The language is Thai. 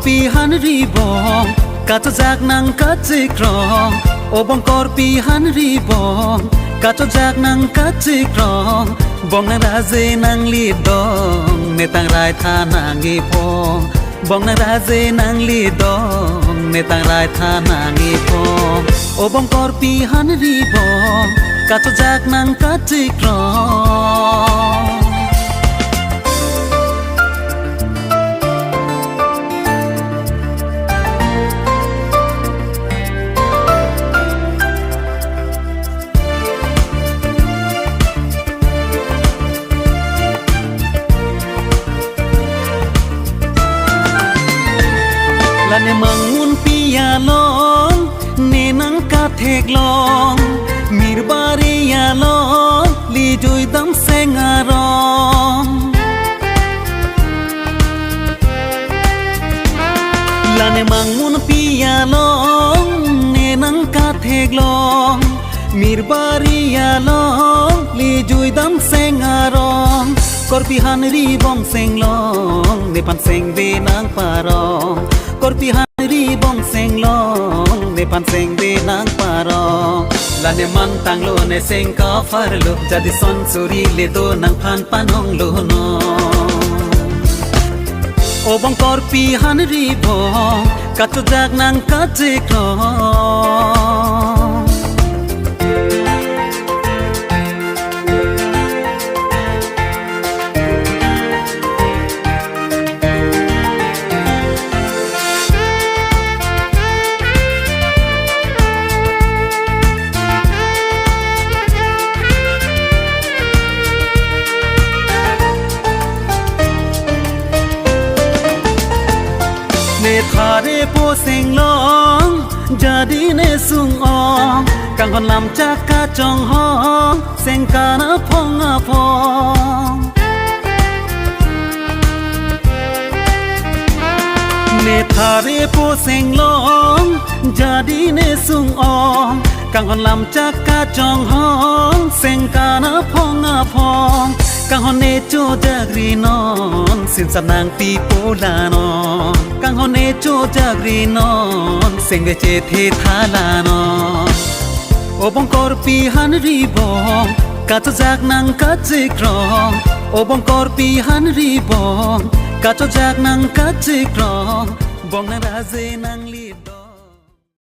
ปีหันรีบองกาจะจากนังกัดจิกรองโอบองกอปีหันรีบองกาจะจากนังกัดจิกรองบองนาราเจนังลีดองเนตังไรทานังอีพองบองนาราเจนังลีดองเนตังไรทานังอีพองโอบองกอปีหันรีบองกาจะจากนังกัดจิกรองละเนมังมุนปียาลองเนนังกาเทกลองมีรบารียาลองลีจุยดำเซงารองละเนมังมุนปียาลองเนนังกาเทกลองมีรบารียาลองลีจุยดำเซงารองกอร์ปีฮันรีบองเซงลองเนปันเซงเบนังปารองกอร์ปีฮันรีบองเซงลองเนปันเซงเบนังปารองลาเนมันตังโลเนเซงกาฟาร์โลจัดิซอนสุรีเลโดนังพันปานองโลโนโอบองกอร์ปีฮันรีบองกัดจุจากนังกัดจิกรองทาเรโปเซงลองจาดีเนซุงอองกังคนลำจากกาจองห้องเซงกานาพองอาพองเนทาเรโปเซงลองจาดีเนซุงอองกังคนลำจากกาจองห้องเซงกานาพองอาพองกังฮอนเนโจจากรีนอนสินสนางปีโปลานอนกังฮอนเนโจจากรีนอนเซงเวเจเททาลานอนโอบองกอร์ปีฮันรีบองกาจะจากนังกัดจิกรองโอบองกอร์ปีฮันรีบองกาจะจากนังกัดจิกรองบองนาราเจนังลีด